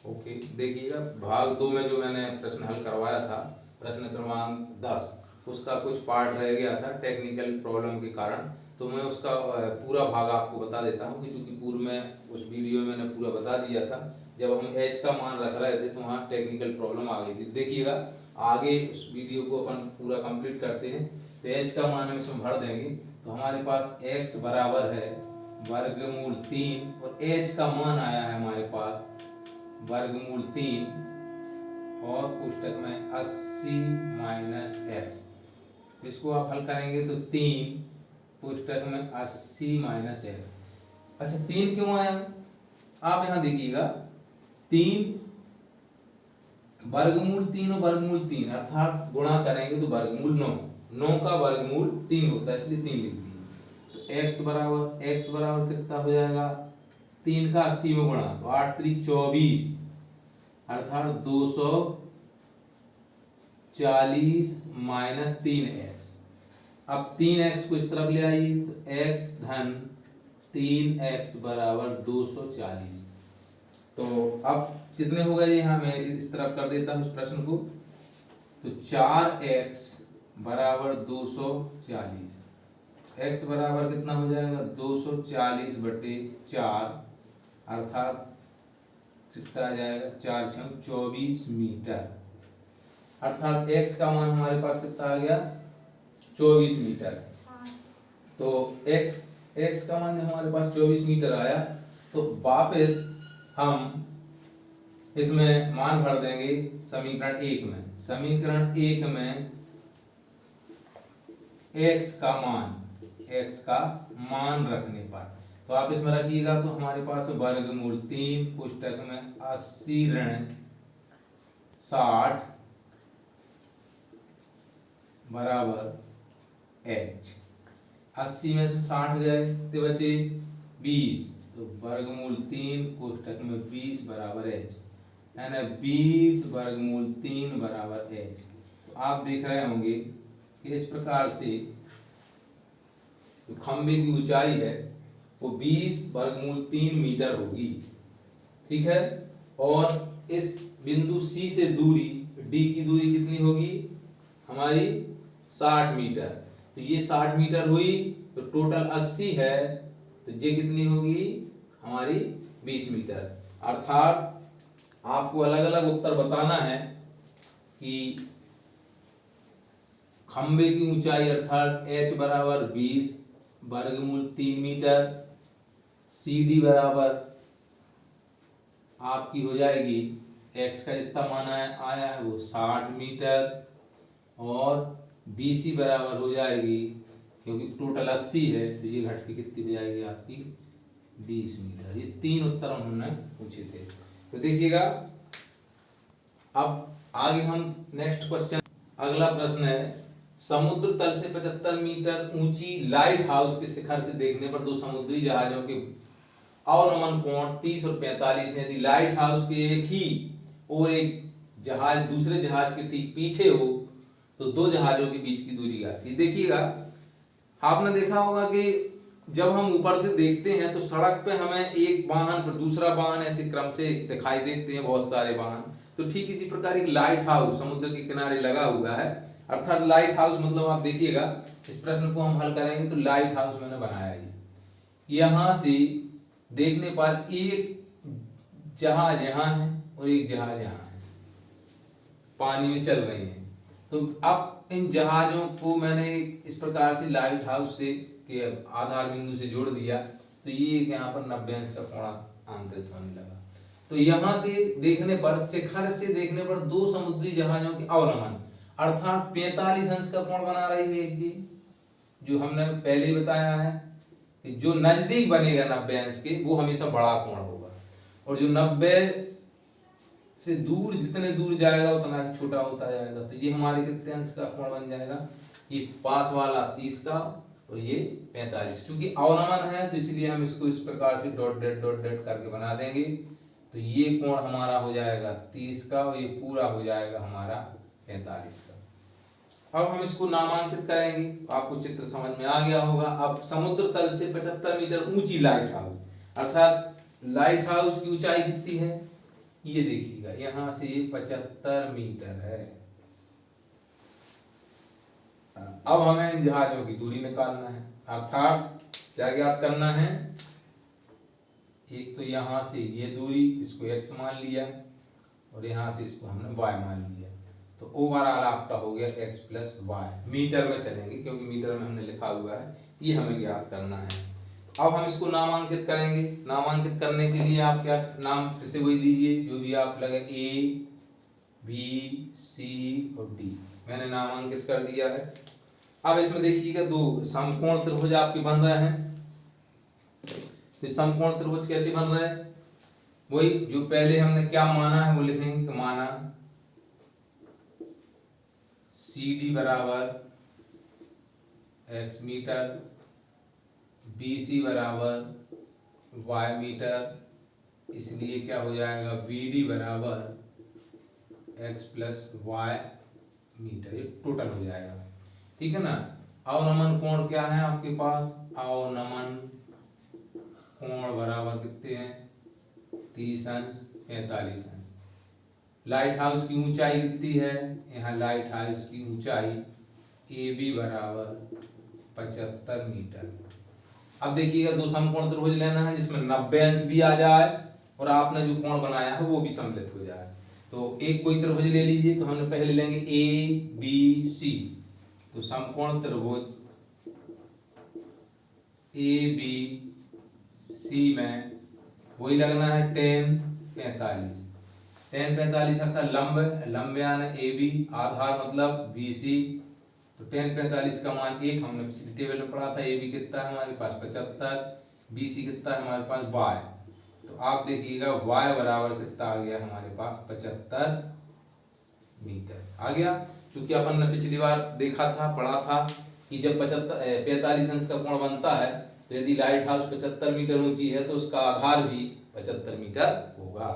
Okay, देखिएगा भाग 2 में जो मैंने प्रश्न हल करवाया था, प्रश्न क्रमांक 10, उसका कुछ पार्ट रह गया था टेक्निकल प्रॉब्लम के कारण। तो मैं उसका पूरा भाग आपको बता देता हूँ कि चूंकि पूर्व में उस वीडियो में मैंने पूरा बता दिया था। जब हम एच का मान रख रहे थे तो वहाँ टेक्निकल प्रॉब्लम आ गई थी। देखिएगा आगे उस वीडियो को अपन पूरा कंप्लीट करते हैं। तो एच का मान हम इसमें भर देंगे तो हमारे पास एक्स बराबर है वर्गमूल 3 और एच का मान आया है हमारे पास वर्गमूल 3 और पुस्तक में 80 माइनस एक्स। इसको आप हल करेंगे तो 3 पुस्तक में 80 माइनस एक्स। अच्छा 3 क्यों आया, आप यहां देखिएगा 3 वर्गमूल 3 और वर्गमूल 3 अर्थात गुणा करेंगे तो वर्गमूल 9, 9 का वर्गमूल 3 होता है, इसलिए 3 लिख दिए। तो x बराबर कितना हो जाएगा, 3 का 80 में गुणा तो 8 3 24 अर्थात 240 माइनस 3x। अब 3x को इस तरफ ले आइए तो x धन 3x बराबर 240। तो अब कितने हो गए, यहाँ मैं इस तरफ कर देता हूँ इस प्रश्न को। तो 4x बराबर 240, x बराबर कितना हो जाएगा 240 बटे 4 अर्थात कितना आ जाएगा 4 6 24 मीटर। अर्थात x का मान हमारे पास कितना आ गया 24 मीटर। तो x का मान हमारे पास 24 मीटर आया। तो वापस हम इसमें मान भर देंगे समीकरण 1 में। समीकरण 1 में x का मान रखने पर तो आप इसमें रखिएगा तो हमारे पास वर्गमूल 3 पुस्तक में 80 ऋण 60 बराबर h। 80 में से 60 गए तो बचे 20, तो वर्गमूल 3 कोष्टक में 20 बराबर h, यानी 20 वर्गमूल 3 बराबर h। तो आप देख रहे होंगे कि इस प्रकार से खंभे की ऊंचाई है वो 20 वर्गमूल 3 मीटर होगी, ठीक है। और इस बिंदु C से दूरी D की दूरी कितनी होगी हमारी 60 मीटर। तो ये 60 मीटर हुई तो टोटल 80 है, तो ये कितनी होगी हमारी 20 मीटर। अर्थात आपको अलग अलग उत्तर बताना है कि खंबे की ऊंचाई अर्थात h बराबर 20 वर्गमूल 3 मीटर, CD बराबर आपकी हो जाएगी x का जितना मान आया है वो 60 मीटर और BC बराबर हो जाएगी, क्योंकि टोटल 80 है तो ये घट के कितनी हो जाएगी आपकी 20 मीटर। ये 3 उत्तर उन्होंने पूछे थे। तो देखिएगा अब आगे हम नेक्स्ट क्वेश्चन, अगला प्रश्न है समुद्र तल से 75 मीटर ऊंची लाइट हाउस के शिखर से देखने पर दो समुद्री जहाजों के अवनमन कोण 30 और 45 है। यदि लाइट हाउस के एक ही और एक जहाज दूसरे जहाज के ठीक पीछे हो तो दो जहाजों के बीच की दूरी क्या थी। देखिएगा आपने देखा होगा कि जब हम ऊपर से देखते हैं तो सड़क पे हमें एक वाहन पर दूसरा वाहन ऐसे क्रम से दिखाई देते हैं, बहुत सारे वाहन। तो ठीक इसी प्रकार एक लाइट हाउस समुद्र के किनारे लगा हुआ है। अर्थात लाइट हाउस मतलब आप देखिएगा इस प्रश्न को हम हल करेंगे तो लाइट हाउस मैंने बनाया है, यहां से देखने पर एक जहाज यहाँ है और एक जहाज यहाँ है, पानी में चल रही है। तो अब इन जहाजों को मैंने इस प्रकार से लाइट हाउस से के आधार बिंदु से जोड़ दिया तो ये यहाँ पर 90 अंश का कोण आंतरित होने लगा। तो यहाँ से देखने पर शिखर से देखने पर दो समुद्री जहाजों के अवनमन अर्थात 45 अंश का कोण बना रही है एक जी, जो हमने पहले ही बताया है कि जो नजदीक बनेगा 90 अंश के वो हमेशा बड़ा कोण होगा और जो 90 से दूर जितने दूर जाएगा उतना ही छोटा होता जाएगा। तो ये हमारे कितने अंश का कोण बन जाएगा, ये पास वाला 30 का और ये 45। चूंकि अवनमन है तो इसलिए हम इसको इस प्रकार से डॉट डेट करके बना देंगे। तो ये कोण हमारा हो जाएगा 30 का और ये पूरा हो जाएगा हमारा 45 का। अब हम इसको नामांकित करेंगे, आपको चित्र समझ में आ गया होगा। अब समुद्र तल से 75 मीटर ऊंची लाइट हाउस अर्थात लाइट हाउस की ऊंचाई कितनी है ये देखिएगा यहाँ से 75 मीटर है। अब हमें इन जहाजों की दूरी निकालना है, अर्थात क्या ज्ञात करना है, एक तो यहाँ से ये दूरी, इसको x मान लिया, और यहाँ से इसको हमने y मान लिया, तो ओवरऑल आपका हो गया x प्लस वाई। मीटर में चलेंगे क्योंकि मीटर में हमने लिखा हुआ है, ये हमें ज्ञात करना है। अब हम इसको नामांकित करेंगे। नामांकित करने के लिए आप क्या नाम फिर से वही दीजिए जो भी आप लगे, ए बी सी और डी, मैंने नामांकित कर दिया है। अब इसमें देखिएगा दो समकोण त्रिभुज आपके बन रहे हैं। तो समकोण त्रिभुज कैसे बन रहे हैं, वही जो पहले हमने क्या माना है वो लिखेंगे कि माना सी डी बराबर x मीटर, बी सी बराबर y मीटर, इसलिए क्या हो जाएगा बी डी बराबर x प्लस वाई मीटर, ये टोटल हो जाएगा, ठीक है ना। अवनमन कोण क्या है आपके पास, अवनमन कोण बराबर कितने हैं 30 अंश 45 अंश। लाइट हाउस की ऊंचाई कितनी है, यहाँ लाइट हाउस की ऊंचाई ए बी बराबर 75 मीटर। अब देखिएगा दो समकोण त्रिभुज लेना है जिसमें 90 अंश भी आ जाए और आपने जो कोण बनाया है वो भी सम्मिलित हो जाए। तो एक कोई त्रिभुज ले लीजिए, तो हमने पहले लेंगे ए बी सी, तो समकोण त्रिभुज ए बी सी में वही लगना है tan 45। tan 45 अर्थात लंब, लंब यानी ए बी, आधार मतलब बी सी, तो tan 45 का मान 1 हमने पिछली टेबल में पढ़ा था। ए बी कितना है हमारे पास 75, बी सी कितना है हमारे पास y, तो आप देखिएगा y बराबर कितना आ गया हमारे पास 75 मीटर आ गया। क्योंकि अपन ने पिछली बार देखा था, पढ़ा था कि जब 45 अंश का कोण बनता है तो यदि लाइट हाउस 75 मीटर ऊंची है तो उसका आधार भी 75 मीटर होगा।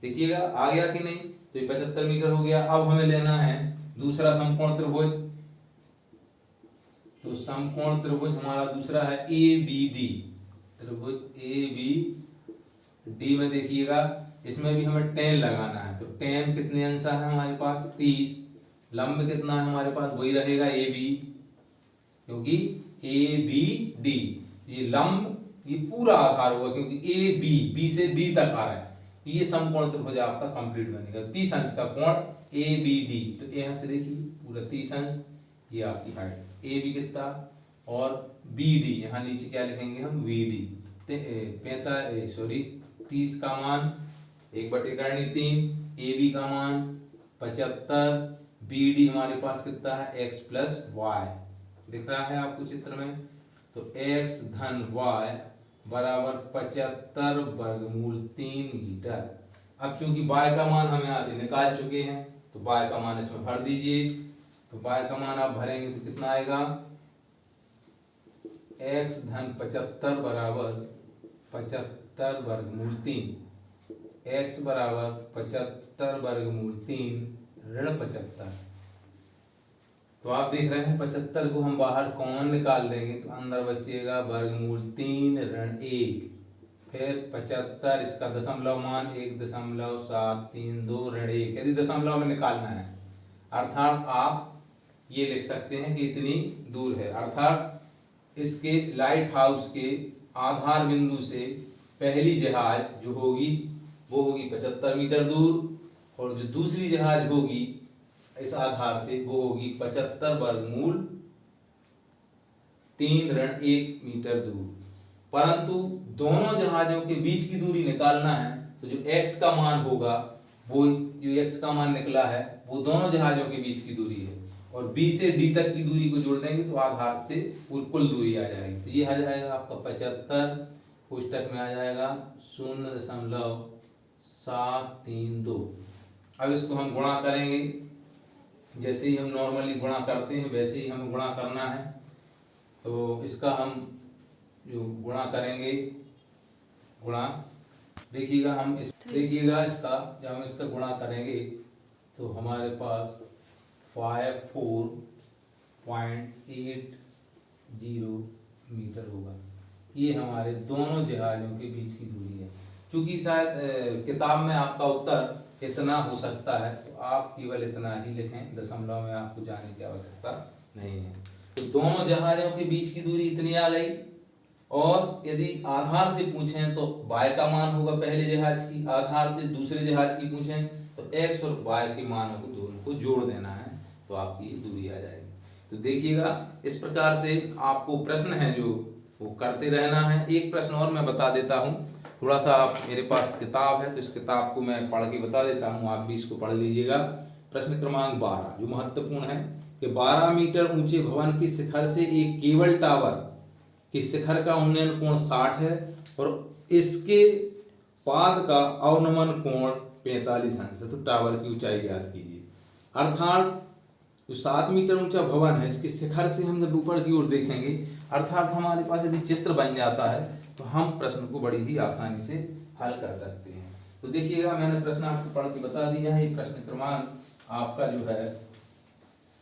देखिएगा आ गया कि नहीं, तो ये 75 मीटर हो गया। अब हमें लेना है दूसरा समकोण त्रिभुज, तो समकोण त्रिभुज हमारा दूसरा है ए बी डी, त्रिभुज ए बी डी में देखिएगा इसमें भी हमें tan लगाना है, तो tan कितने अंश है हमारे पास 30, लंब कितना है हमारे पास वही रहेगा ए बी, क्योंकि ए बी डी ये लंब ये पूरा आकार होगा क्योंकि ए बी बी से डी तक आ रहा है, ये समकोण त्रिभुज आपका कंप्लीट बनेगा 30 अंश का कोण ए बी डी। तो यहाँ से देखिए पूरा 30 अंश, ये आपकी हाइट ए बी कितना और बी डी, यहाँ नीचे क्या लिखेंगे हम वी डी, 30 का मान 1/3, ए बी का मान 75, बी डी हमारे पास कितना है x प्लस वाई, दिख रहा है आपको चित्र में, तो x धन y बराबर 75 वर्गमूल 3 मीटर। अब चूंकि y का मान हम यहाँ से निकाल चुके हैं तो y का मान इसमें भर दीजिए, तो y का मान आप भरेंगे तो कितना आएगा x धन 75 बराबर 75 वर्गमूल 3, x बराबर 75 वर्गमूल 3 ऋण 75। तो आप देख रहे हैं 75 को हम बाहर कॉमन निकाल देंगे तो अंदर बचेगा वर्गमूल 3 ऋण 1, फिर 75 इसका दशमलव मान 1.732 ऋण 1, यदि दशमलव में निकालना है, अर्थात आप ये लिख सकते हैं कि इतनी दूर है, अर्थात इसके लाइट हाउस के आधार बिंदु से पहली जहाज जो होगी वो होगी 75 मीटर दूर, और जो दूसरी जहाज होगी इस आधार से वो होगी 75 वर्गमूल 3 ऋण 1 मीटर दूर। परंतु दोनों जहाजों के बीच की दूरी निकालना है, तो जो x का मान होगा वो जो x का मान निकला है वो दोनों जहाजों के बीच की दूरी है, और b से d तक की दूरी को जोड़ देंगे तो आधार से कुल दूरी आ जाएगी। तो ये आ जाएगा आपका 75, कोष्टक में आ जाएगा 0.732। अब इसको हम गुणा करेंगे, जैसे ही हम नॉर्मली गुणा करते हैं वैसे ही हमें गुणा करना है। तो इसका हम जो गुणा करेंगे, गुणा देखिएगा हम देखिएगा इसका जब हम इसका गुणा करेंगे तो हमारे पास 54.80 मीटर होगा। ये हमारे दोनों जहाजों के बीच की दूरी है। चूंकि शायद किताब में आपका उत्तर इतना हो सकता है, तो आप केवल इतना ही लिखें, दशमलव में आपको जाने की आवश्यकता नहीं है। तो दोनों जहाजों के बीच की दूरी इतनी आ गई, और यदि आधार से पूछें तो y का मान होगा पहले जहाज की, आधार से दूसरे जहाज की पूछें तो x और y के मानों को दोनों को जोड़ देना है, तो आपकी ये दूरी आ जाएगी। तो देखिएगा इस प्रकार से आपको प्रश्न है जो वो करते रहना है। एक प्रश्न और मैं बता देता हूँ, थोड़ा सा आप, मेरे पास किताब है तो इस किताब को मैं पढ़ के बता देता हूँ, आप भी इसको पढ़ लीजिएगा। प्रश्न क्रमांक 12 जो महत्वपूर्ण है कि 12 मीटर ऊंचे भवन की शिखर से एक केबल टावर कि शिखर का उन्नयन कोण 60 है और इसके पाद का अवनमन कोण 45 अंश है। तो टावर की ऊंचाई ज्ञात कीजिए। अर्थात जो 7 मीटर ऊंचा भवन है, इसके शिखर से हम जब ऊपर की ओर देखेंगे, अर्थात हमारे पास यदि चित्र बन जाता है तो हम प्रश्न को बड़ी ही आसानी से हल कर सकते हैं। तो देखिएगा मैंने प्रश्न आपको पढ़ के बता दिया है। प्रश्न क्रमांक आपका जो है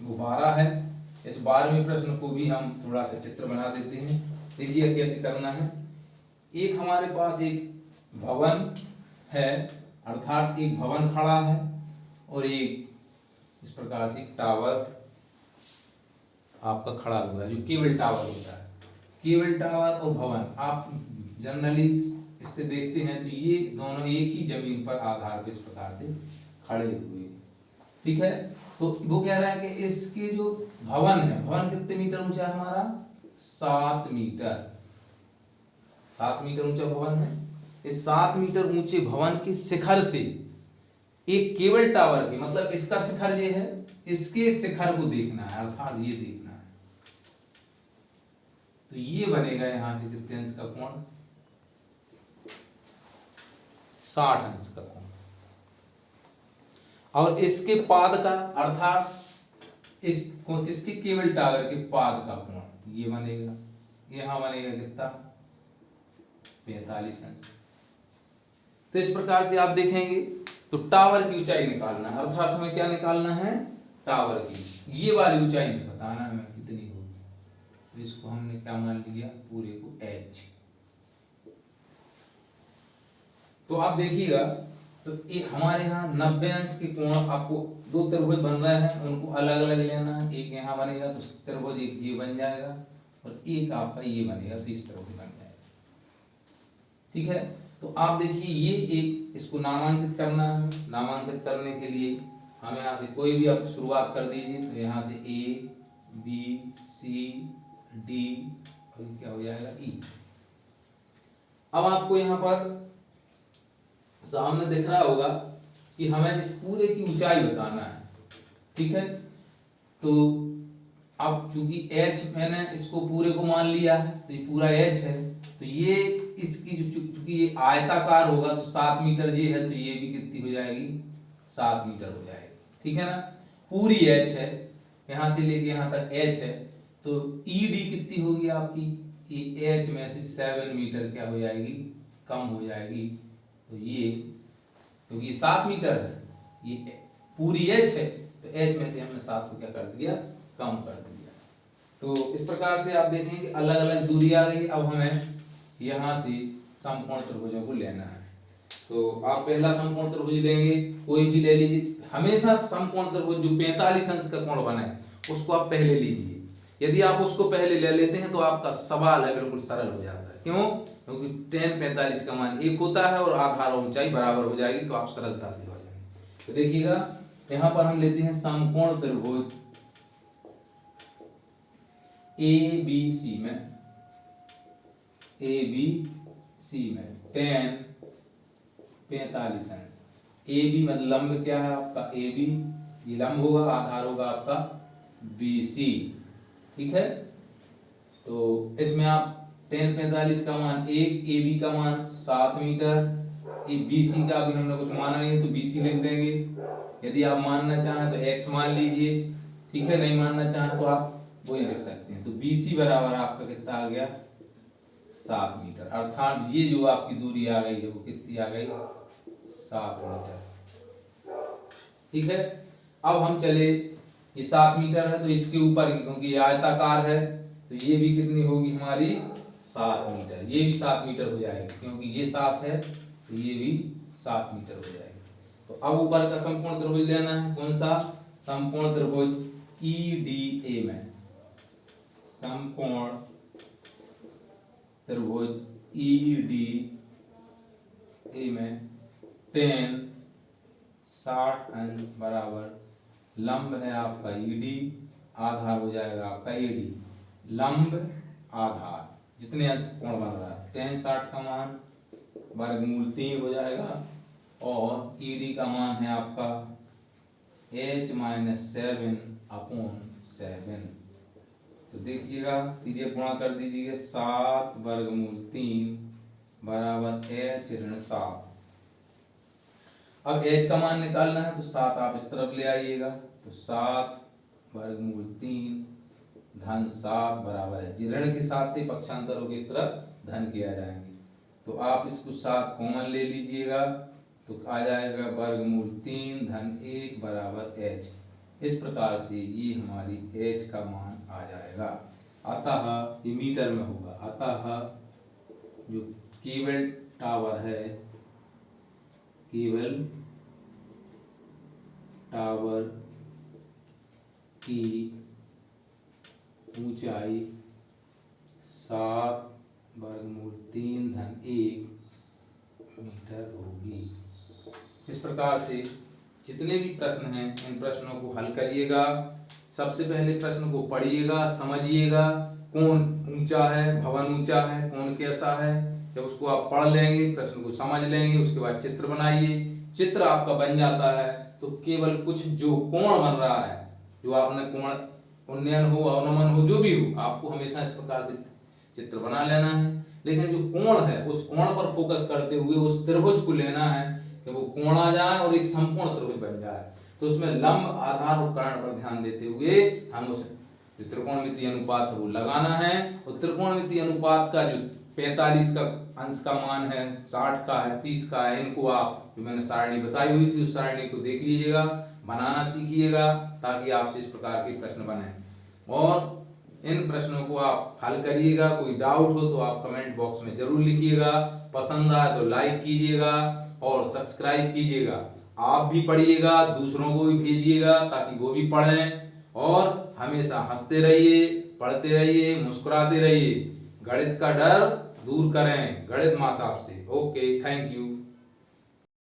वो 12 है। इस 12वें प्रश्न को भी हम थोड़ा सा चित्र बना देते हैं। देखिए कैसे करना है। एक हमारे पास एक भवन है, अर्थात एक भवन खड़ा है और एक इस प्रकार से टावर आपका खड़ा हुआ है, जो केबल टावर होता है। केबल टावर और भवन आप जनरली इससे देखते हैं तो ये दोनों एक ही जमीन पर आधार पे इस प्रकार से खड़े हुए, ठीक है। तो वो कह रहा है कि इसके जो भवन है, भवन कितने मीटर ऊंचा है हमारा? 7 मीटर। 7 मीटर ऊंचा भवन है। इस 7 मीटर ऊंचे भवन के शिखर से एक केबल टावर की, मतलब इसका शिखर ये है, इसके शिखर को देखना है, अर्थात ये देखना है। तो ये बनेगा यहां से कितने अंश का कोण? 60 अंश का कोण। और इसके पाद का, अर्थात इसके केबल टावर के पाद का कोण ये बनेगा, यहां बनेगा कितना? 45 अंश। तो इस प्रकार से आप देखेंगे तो टावर की ऊंचाई निकालना है, अर्थात हमें क्या निकालना है? टावर की ये वाली ऊंचाई बताना है हमें कितनी होगी। तो इसको हमने क्या मान लिया? पूरे को h। तो आप देखिएगा तो एक हमारे यहाँ 90 अंश के कोण, आपको दो त्रिभुज बन रहे हैं, उनको अलग अलग लेना है। एक यहाँ बनेगा तो त्रिभुज एक ये बन जाएगा और एक आपका ये बनेगा तो इस त्रिभुज बन जाएगा, ठीक है। तो आप देखिए ये एक, इसको नामांकित करना है। नामांकित करने के लिए हम यहाँ से कोई भी आप शुरुआत कर दीजिए। तो यहाँ से A B C D और क्या हो जाएगा E। अब आपको यहाँ पर सामने दिख रहा होगा कि हमें इस पूरे की ऊंचाई बताना है, ठीक है। तो अब चूंकि h मैंने इसको पूरे को मान लिया है तो ये पूरा h है, तो ये इसकी चूंकि ये आयताकार होगा तो 7 मीटर ये है, तो ये भी कितनी हो जाएगी? 7 मीटर हो जाएगी, ठीक है ना। पूरी h है, यहां से लेके यहां तक h है, तो ED कितनी होगी आपकी? ये h में से 7 मीटर क्या हो जाएगी? कम हो जाएगी। तो ये क्योंकि ये 7 मीटर है, ये पूरी h है, तो h में से हमने 7 को क्या कर दिया? कम कर दिया। तो इस प्रकार से आप देखें कि अलग अलग दूरी आ गई। अब हमें यहाँ से समकोण त्रिभुजों को लेना है। तो आप पहला समकोण त्रिभुज लेंगे, कोई भी ले लीजिए। हमेशा समकोण त्रिभुज जो 45 अंश का कोण बने उसको आप पहले लीजिए। यदि आप उसको पहले ले लेते हैं तो आपका सवाल है बिल्कुल सरल हो जाता है। क्यों? क्योंकि tan 45 का मान 1 होता है और आधार और ऊंचाई बराबर हो जाएगी, तो आप सरलता से हो जाएंगे। तो देखिएगा यहाँ पर हम लेते हैं समकोण त्रिभुज ABC में tan 45 अंश। AB मतलब लंब क्या है आपका? AB, ये लंब होगा, आधार होगा आपका BC, ठीक है। तो इसमें आप tan 45 का मान 1, AB का मान 7 मीटर, ये BC का भी हमने कुछ माना नहीं है तो BC लिख देंगे। यदि आप मानना चाहें तो x मान लीजिए, ठीक है। नहीं मानना चाहें तो आप वही लिख सकते हैं। तो BC बराबर आपका कितना आ गया? 7 मीटर। अर्थात ये जो आपकी दूरी आ गई है वो कितनी आ गई? 7 मीटर, ठीक है। अब हम चले, ये 7 मीटर है तो इसके ऊपर, क्योंकि ये आयताकार है तो ये भी कितनी होगी हमारी? 7 मीटर। ये भी 7 मीटर हो जाएगी, क्योंकि ये 7 है तो ये भी 7 मीटर हो जाएगा। तो अब ऊपर का समकोण त्रिभुज लेना है, कौन सा? समकोण त्रिभुज EDA में, समकोण त्रिभुज EDA में tan 60 अंश बराबर लंब है आपका ED, आधार हो जाएगा आपका AD। लंब आधार जितने अंश कोण बन रहा है, tan 60 का मान वर्गमूल 3 हो जाएगा और ED का मान है आपका H-7/7। तो देखिएगा सीधे गुणा कर दीजिए, 7 वर्गमूल 3 बराबर H-7। अब H का मान निकालना है तो 7 आप इस तरफ ले आइएगा, तो 7 वर्गमूल 3 धन 7 बराबर है, ऋण के साथ ही पक्षांतरों की इस तरफ धन किया जाएंगे। तो आप इसको 7 कॉमन ले लीजिएगा तो आ जाएगा वर्गमूल 3 धन 1 बराबर H। इस प्रकार से ये हमारी H का मान आ जाएगा। अतः ये मीटर में होगा। अतः जो केबल टावर है, केबल टावर की ऊंचाई 7 वर्गमूल 3 धन 1 मीटर होगी। इस प्रकार से जितने भी प्रश्न हैं इन प्रश्नों को हल करिएगा। सबसे पहले प्रश्न को पढ़िएगा, समझिएगा, कौन ऊंचा है, भवन ऊंचा है, कौन कैसा है। जब उसको आप पढ़ लेंगे, प्रश्न को समझ लेंगे, उसके बाद चित्र बनाइए। चित्र आपका बन जाता है तो केवल कुछ जो कोण बन रहा है, जो आपने कोण उन्नयन हो, अवनमन हो, जो भी हो, आपको हमेशा इस प्रकार से चित्र बना लेना है। लेकिन जो कोण है उस कोण पर फोकस करते हुए उस त्रिभुज को लेना है कि वो कोण आ जाए और एक संपूर्ण त्रिभुज बन जाए। तो उसमें लंब, आधार और कर्ण पर ध्यान देते हुए हम उस त्रिकोणमितीय अनुपात वो लगाना है। और त्रिकोणमितीय अनुपात का जो 45 का अंश का मान है, 60 का है, 30 का है, इनको आप जो मैंने सारणी बताई हुई थी उस सारणी को देख लीजिएगा, बनाना सीखिएगा ताकि आपसे इस प्रकार के प्रश्न बने। और इन प्रश्नों को आप हल करिएगा। कोई डाउट हो तो आप कमेंट बॉक्स में जरूर लिखिएगा। पसंद आए तो लाइक कीजिएगा और सब्सक्राइब कीजिएगा। आप भी पढ़िएगा, दूसरों को भी भेजिएगा ताकि वो भी पढ़ें। और हमेशा हंसते रहिए, पढ़ते रहिए, मुस्कुराते रहिए। गणित का डर दूर करें गणित माँ साहब से। Okay, thank you.